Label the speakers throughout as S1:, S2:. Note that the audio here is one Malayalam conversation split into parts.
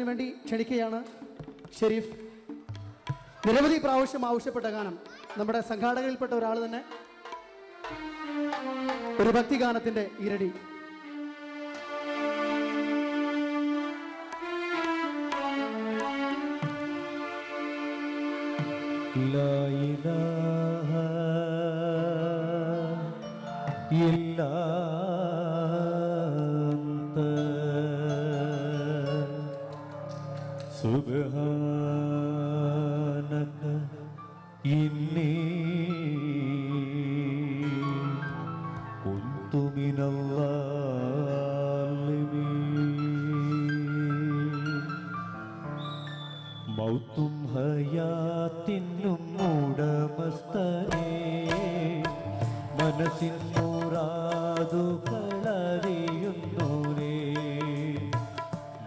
S1: വേണ്ടി ക്ഷണിക്കുകയാണ് ഷെരീഫ്. നിരവധി പ്രാവശ്യം ആവശ്യപ്പെട്ട ഗാനം, നമ്മുടെ സംഘാടകരിൽപ്പെട്ട ഒരാൾ തന്നെ ഒരു ഭക്തിഗാനത്തിന്റെ ഇരടി.
S2: ലാ ഇലാഹ ഇല്ലാ അന്ത സുബ്ഹാനക ഇന്നി കുന്തു മിനൽ ളാലിമീൻ. മൗത്തും ഹയാത്തിനും ഉടമസ്ഥനേ, മനസ്സിൻ മുറാദുകളറിയുന്നോരേ.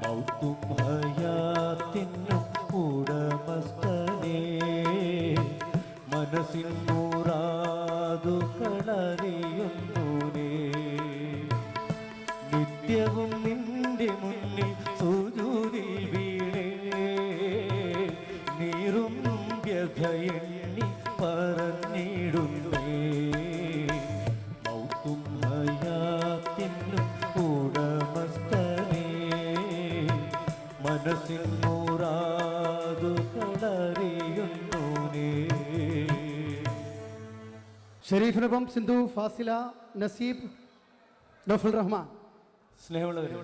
S2: മൗത്തും ഹയാത്തിനും ഉടമസ്ഥനേ, മനസ്സിൻ മുറാദുകളറിയുന്നോരേ. നിത്യവും നിന്റെ മുന്നിൽ സുജൂദിൽ വീണേ, നീറും വ്യഥയെണ്ണി പറഞ്ഞിടുന്നേ. മൗത്തും ഹയാത്തിനും ഉടമസ്ഥനേ, മനസ്സിൽ മുറാദുകളറിയുന്നോനേ.
S1: ഷെരീഫിനൊപ്പം സിന്ധു, ഫാസില, നസീബ്, നൗഫുൽ റഹ്മാൻ.
S2: സ്നേഹമുള്ളവരെ,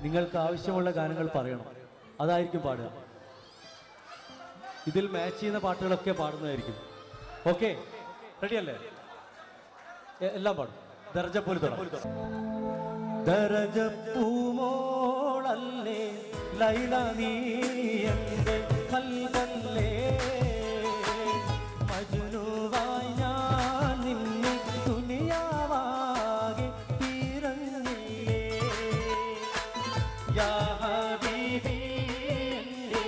S2: നിങ്ങൾക്ക് ആവശ്യമുള്ള ഗാനങ്ങൾ പറയണം, അതായിരിക്കും പാടുക. ഇതിൽ മാച്ച് ചെയ്യുന്ന പാട്ടുകളൊക്കെ പാടുന്നതായിരിക്കും. ഓക്കെ, റെഡിയല്ലേ? എല്ലാം പാടും. ദർജ പോലെ ദരജ പൂമോളല്ലേ ലൈല, നീ എന്റെ കൽബല്ലേ. മജ്നൂവായി ഞാൻ നിന്നെ ദുനിയാവാകെ തീരങ്ങില്ലേ. യാ ഹബീബി എന്റെ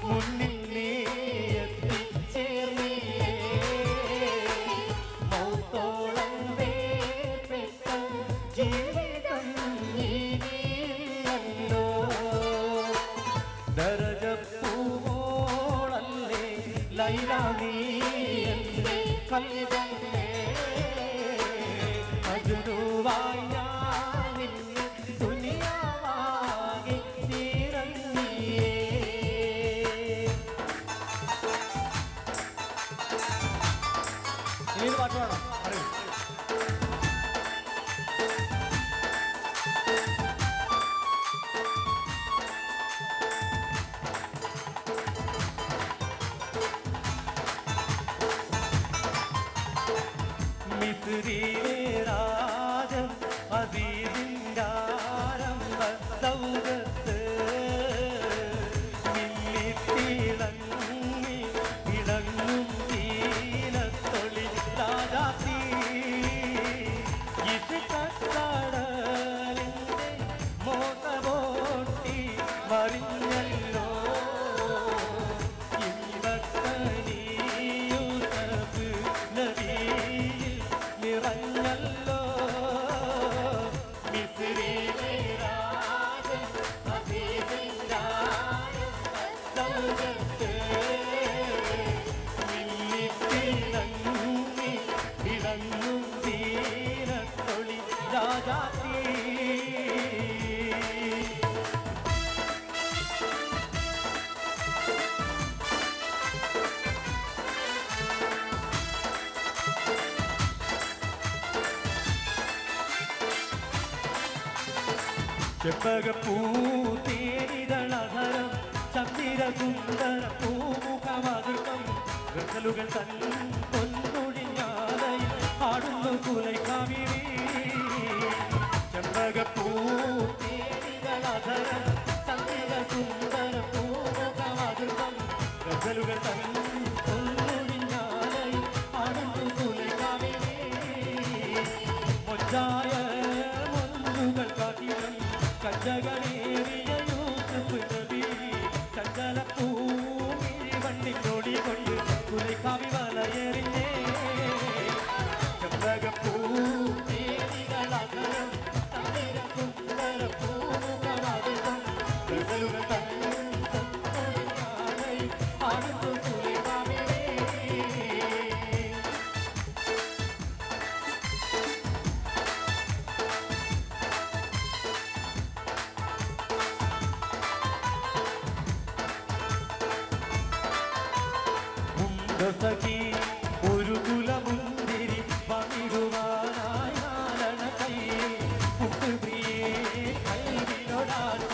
S2: മുന്നിൽ നീ എത്തിച്ചേർന്നില്ലേ. മൗത്തോളം വേർപെട്ട ജീവിതം നീയല്ലോ. ദരജ പൂവോളല്ലേ ലൈല, നീ എന്റെ കൽബല്ലേ. മജ്നൂവായി ഞാൻ നിന്നെ ദുനിയാവാകെ തീരങ്ങില്ലേ. ഇനി പാട്ട് വേണം, പറയൂ. മിസ്രിയിലെ രാജം അദീദിൻകാരംഭ സൗദത്ത് മില്ലിത്തിളങ്ങി ഇളങ്ങും തീരത്തൊളി രാജാത്തി. ഇഷ്കക്കടലിന്റെ മോഹമോട്ടി മറിഞ്ഞല്ലോ. ഇമ്പക്കനിയൂസഫ് നബിയിൽ നിറഞ്ഞല്ലോ. മിസ്രിയിലെ രാജൻ അദീദിൻകാരംഭ സൗദത്ത് മില്ലിത്തിളങ്ങി ഇളങ്ങും തീരത്തൊളി രാജാത്തി. ചെപ്പകപ്പൂതേരിതളധരം ചന്ദ്രസുന്ദര പൂമുഖമധുരം. ഗസലുകൾ തൻ പൊന്നൊഴിഞ്ഞാലയിൽ ആടുന്നു കുലൈക്കാവിരി. ചെമ്പകപ്പൂതേരിതളധരം ചന്ദ്രസുന്ദര പൂമുഖമധുരം. ഗസലുകൾ തൻ പൊന്നൊഴിഞ്ഞാലയിൽ ആടുന്നു കുലൈക്കാവിരി. മൊഞ്ചായ മൊന്നുകൾ കാട്ടിലും കഞ്ചകളേറിയ യൂസഫ് നബി. ചഞ്ചലപ്പൂമിഴി വണ്ണിനോടി കൊണ്ട് കുലൈക്കാവി വലയെറിഞ്ഞേ. ചെമ്പകപ്പൂതേരിതളധരം ചന്ദ്രസുന്ദര പൂമുഖമധുരം. ഗസലുകൾ തൻ സഖി ഒരു കുലമുന്തിരി പങ്കിടുവാനായി നാരണ കയ്യിൽ മുട്ടുപ്രിയേ കൈവിനോടാട്ട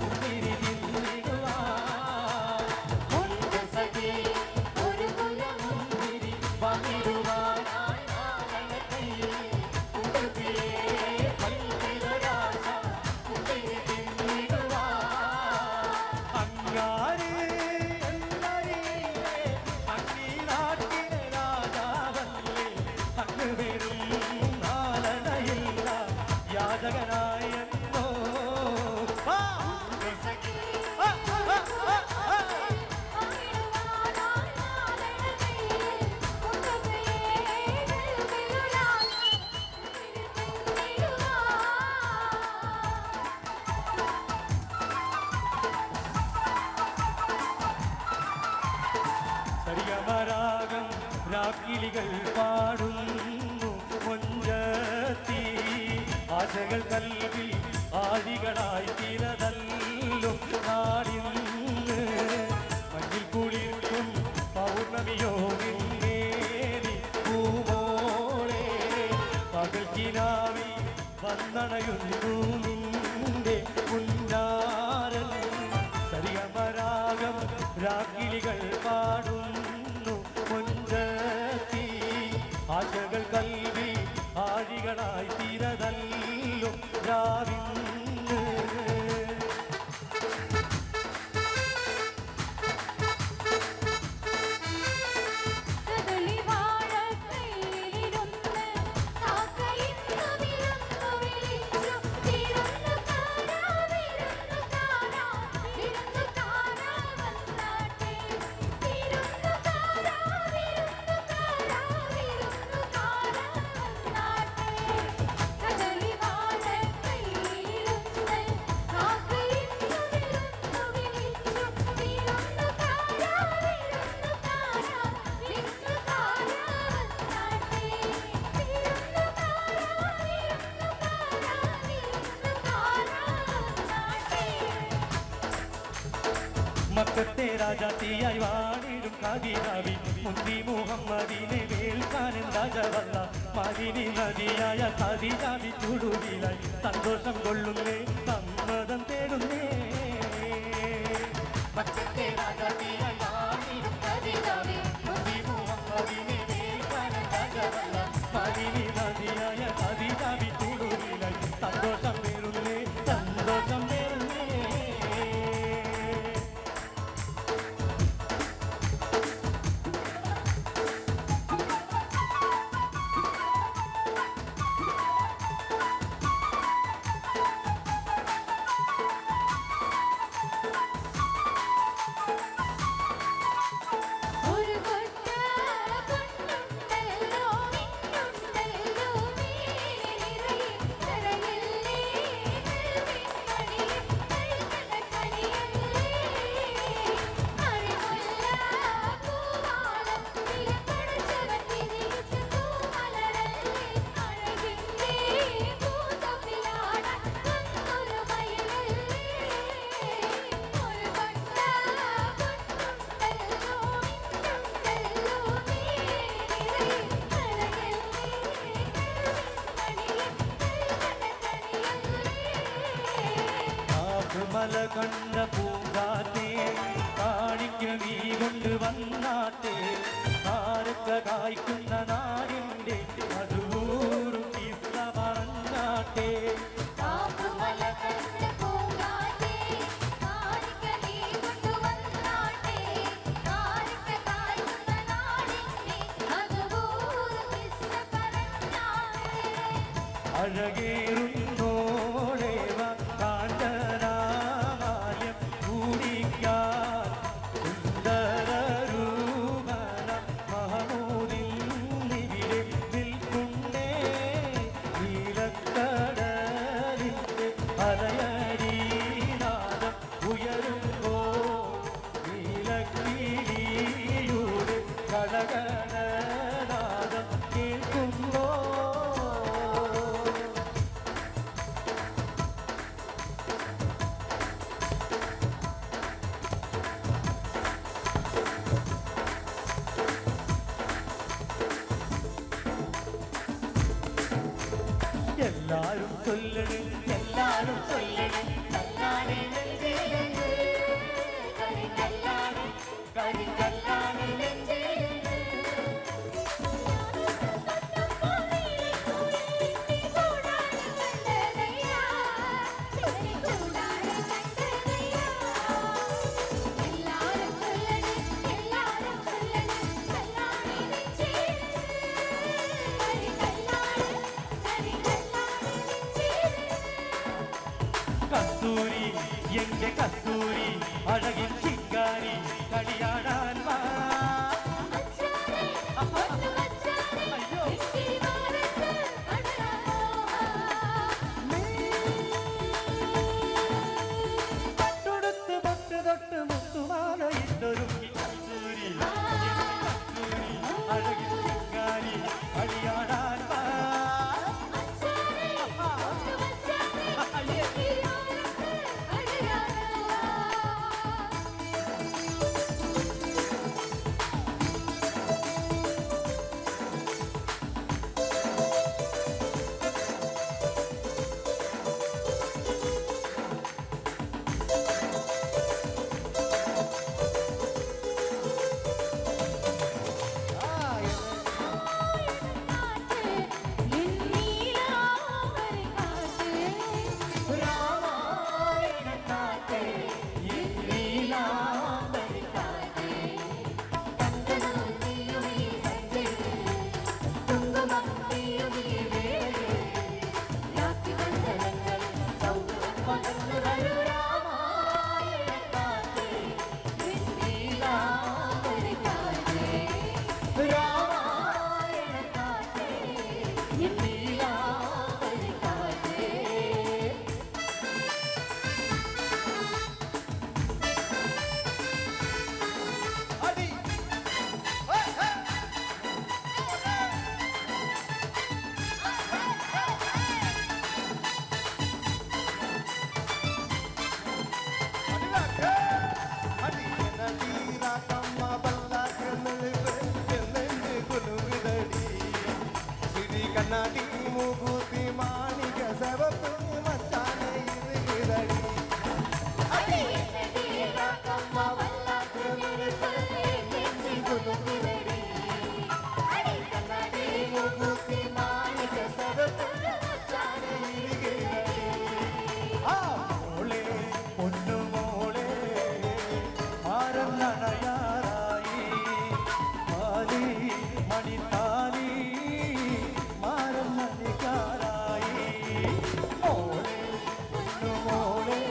S2: മുന്തിരി തിന്നിടുവാൻ സഖി ഒരു കുലമുന്തിരി പങ്കിടുവാനായി നാരണ കയ്യിൽ മുട്ടുപ്രിയേ കൈവിനോടാട്ട മുന്തിരി തിന്നിടുവാൻ അങ്ങാരേ യാചകനായെന്നോ സരിഗമരാഗം രാക്കിളികൾ പാടുന്നു മൊഞ്ചത്തി ആശകൾ കൽവി ആഴികളായി തിരതല്ലും നാടിന്ന് മഞ്ഞിൽ കുളിർക്കും പൗർണമിയോ നിന്നേരി പൂമോളെ പകൽക്കിനാവി വന്നണയുന്നു നിന്റെ കുഞ്ഞാരൻ സരിഗമരാഗം രാക്കിളികൾ പാടുന്നു മൊഞ്ചത്തി ആശകൾ കൽവി ആഴികളായി തിരതല്ലും രാവിന്ന് മക്കത്തെ രാജാത്തിയായി വാണിടും കാതിരാവി മുന്തി മുഹമ്മദിനെ വേൽക്കാനൻ രാജവല്ല മദിനി നദിയായ കാതിരാവി ചുടുവിലായി സന്തോഷം കൊള്ളുന്നേ സമ്മതം തേടുന്നേ മക്കത്തെ രാജാത്തിയായി വാണിടും കാതിരാവി മുന്തി മുഹമ്മദിനെ വേൽക്കാനൻ രാജവല്ല മദിനി നദിയായ കാതിരാവി ചുടുവിലായി സന്തോഷം തേടുന്നേ സന്തോഷം തേടുന്നേ മല കണ്ട പൂങ്കാറ്റേ കാണിക്ക നീ കൊണ്ടുവന്നാട്ടെ ആരൊക്ക കായ്ക്കുന്ന നാടിൻ്റെ മധുവൂറും കിസ്സ പറഞ്ഞാട്ടെ അഴകേറുന്നോളേവ കാഞ്ചനാമാല്യം കൂടിക്കാൻ സുന്ദരരൂപന മഹമൂദിന്നിവിടെ നിൽക്കുന്നേ നീലക്കടലിൻ്റെ അലയരീനാദം ഉയരുമ്പോ നീലക്കിളിയുടെ കളകനാദം കേൾക്കുമ്പോ എല്ലാരും ചൊല്ലണ് എല്ലാരും ചൊല്ലണ് കല്ലാണി നെഞ്ചിലുണ്ട് കരിങ്കല്ലാണ് കരിങ്കല്ലാണ് നെഞ്ചിലുണ്ട് കസ്തൂരി എന്റെ കസ്തൂരി അഴകിൻ ചിങ്കാരി കളിയാടാൻ വാ അയ്യോ തൊട്ട് തൊട്ട് തൊട്ട് മുത്തുമാല ഇട്ടൊരുങ്ങി കസ്തൂരി കസ്തൂരി അഴകിൻ ചിങ്കാരി കളിയാടാൻ വാ
S3: കണ്ണാടി മൂകൂത്തി മാണിക സവപ്പ് മച്ചാനെ ഇരുകിതടി മൂകൂത്തി മാണിക സവപ്പ് മച്ചാനെ ഇരുകിതടി
S2: ആ മോളെ പൊന്നുമോളെ ആരം നനയാറായി മാലി മണിത്താലി മാരം നനയ്ക്കാറായി മോളെ പൊന്നുമോളെ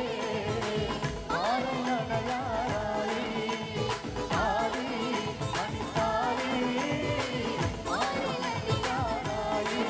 S2: ആരം നനയാറായി മാലി മണിത്താലി മാരം നനയ്ക്കാറായി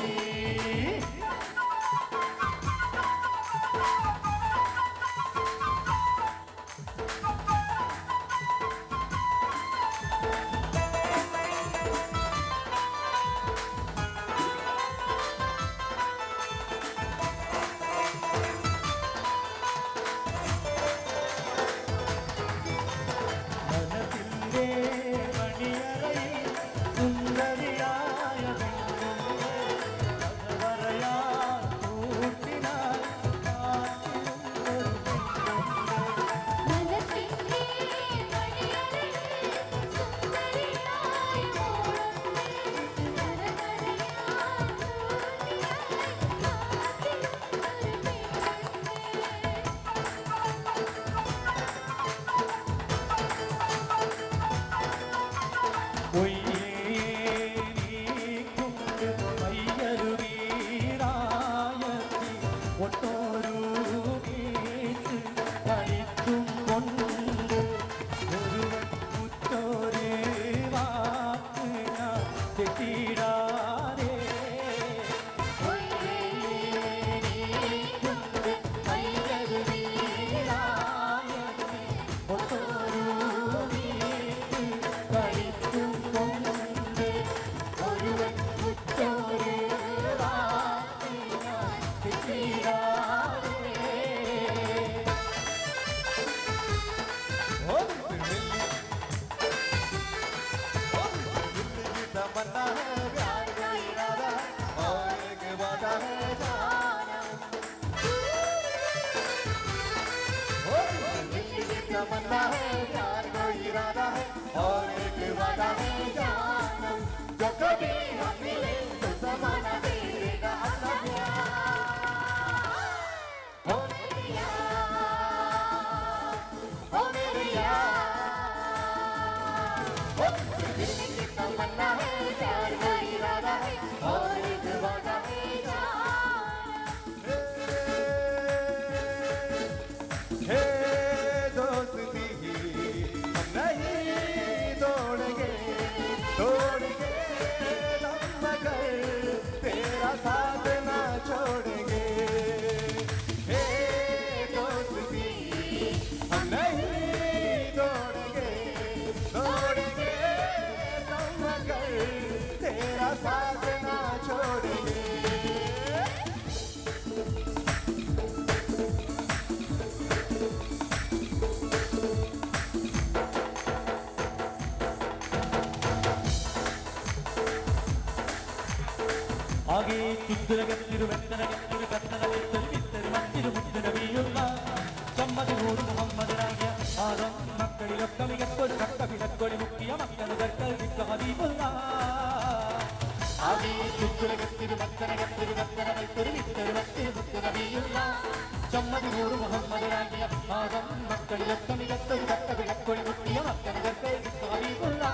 S2: മനസ്സിന്റെ മണിയറയിൽ സുന്ദരിയായ പെണ്ണുങ്ങളെ കഥ പറയാൻ കൂട്ടിനായി കാത്തിരുന്നൊരു പെണ്ണുങ്ങളെ ഒയ്യേനിക്കുണ്ട് മയ്യരുവീരായത്തി ഒട്ടോരു വീട്ട് കളിത്തും കൊണ്ട് ഒരുവൻ കുറ്റോരേ വാക്ക് ഞാൻ തെറ്റിടാരേ ഒയ്യേനിക്കുണ്ട് മയ്യരുവീരായത്തി ഒട്ടോരു വീട്ട് കളിത്തും കൊണ്ട് ഒരുവൻ കുറ്റോരേ വാക്ക് ഞാൻ തെറ്റിടാരേ
S3: तमन्ना है प्यार का इरादा और एक वादा है तमन्ना है प्यार को इरादा है और एक वादा है जानम जो कभी हम मिले तो ज़माना देगा अपना प्यार ओ मेरी यार ओ मेरी यार ओ दिल की तमन्ना है प्यार को इरादा है और एक वादा है हे दोस्ती हम नहीं तोड़ेंगे तोड़ेंगे दम मगर तेरा साथ ना छोड़ेंगे हे दोस्ती हम नहीं तोड़ेंगे तोड़ेंगे दम मगर तेरा साथ ना छोड़ेंगे
S2: ആകെ ചുറ്റുരകത്തിരു വെത്തനകത്തിരു കത്തനകത്തിൽ വിത്തരു മത്തിരു മുത്തിനവിയുള്ള സമ്മതിനൂറ് മുഹമ്മദനാകിയ ആദം മക്കളിലൊക്കെ മികത്തൊരു കട്ട വിടക്കൊടി മുക്കിയ മക്കളുകൾക്കറിയില്ല ആകെ ചുറ്റുരകത്തിരു വെത്തനകത്തിരു കത്തനകത്തിൽ വിത്തരു മത്തിരു മുത്തിനവിയുള്ള സമ്മതിനൂറ് മുഹമ്മദനാകിയ ആദം മക്കളിലൊക്കെ മികത്തൊരു കട്ട വിടക്കൊടി മുക്കിയ മക്കളുകൾക്കറിയില്ല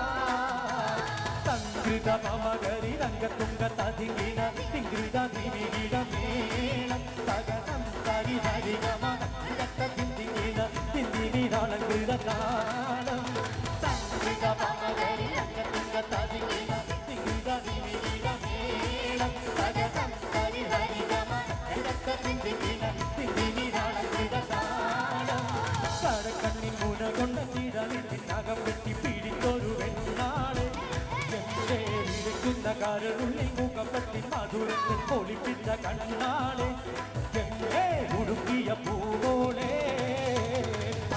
S2: സംഗീത മമകരി രംഗത്തുങ്ക തതിങ്കിന തിങ്കിത ദിവിഗിട മേളം തകനം തരി ഹരിഗമ ഇരട്ട തിന്തിങ്ങിന തിന്തിനിരാളങ്കൃത താളം സംഗീത മമകരി രംഗത്തുങ്ക തതിങ്കിന തിങ്കിത ദിവിഗിട മേളം തകനം തരി ഹരിഗമ ഇരട്ട തിന്തിങ്ങിന തിന്തിനിരാളങ്കൃത താളം കടക്കണ്ണി മുന കൊണ്ട ചിടലിനകം വെട്ടി പിടിത്തൊരു വെണ്ണാളെ കാരണുള്ളിൽ മുഖപ്പറ്റി മധുരത്തിൽ പൊളിപ്പിച്ച കണ്ണാളെ എന്നെ ഉടുക്കിയ പൂവോളെ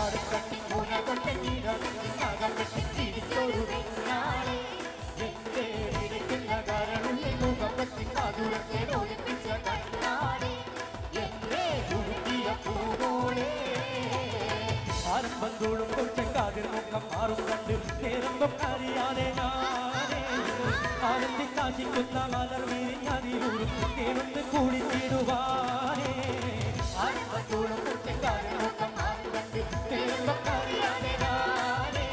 S2: അടുക്കട്ടി മുന കൊണ്ട ചിടലിനകം വെട്ടി പിടിത്തൊരു വെണ്ണാളെ എന്നെ ഇരിക്കുന്ന കാരണുള്ളിൽ മുഖപ്പറ്റി മധുരത്തിൽ പൊളിപ്പിച്ച കണ്ണാളെ എന്നെ ഉടുക്കിയ പൂവോളെ ആരംഭം തോടുമ്പോൾ ചെങ്കാതിർ മുഖം മാറും കണ്ട് നേരമ്പം അറിയാതെ ഞാനേ ആനന്ദിക്കാശിക്കുന്ന മലർ വിരിഞ്ഞതിലൂരും തേനൊന്ന് കൂടിത്തിടുവാനേ ആരംഭം തോടുമ്പോൾ ചെങ്കാതിർ മുഖം മാറും കണ്ട് നേരമ്പം അറിയാതെ ഞാനേ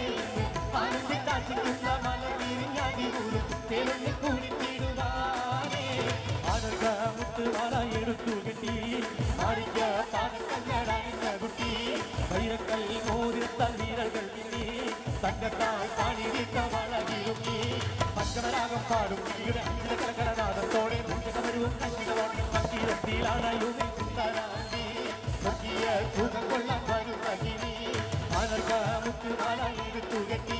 S2: ആനന്ദിക്കാശിക്കുന്ന മലർ വിരിഞ്ഞതിലൂരും തേനൊന്ന് കൂടിത്തിടുവാനേ ആനർഗ മുത്തുമാല എടുത്തു കിട്ടി ആടിക്ക താനക്കഞ്ഞടാനിന്ന കുട്ടി വൈരക്കൽ മോതിരത്താൽ വീരകൾ തിന്നി തങ്കത്താൽ പാണിരിക്ക വളകിരുക്കി പഞ്ചമരാഗം പാടും ഇവിടെ അഞ്ചില കലകലനാദത്തോടെ മുഞ്ചകമരുവും പങ്കിരത്തിലാണയുമേ സുന്ദരാന്തി നോക്കിയ സുഖം കൊള്ളാൻ വരും സഹിനി ആനർക്ക മുത്തുമാല എടുത്തു കെട്ടി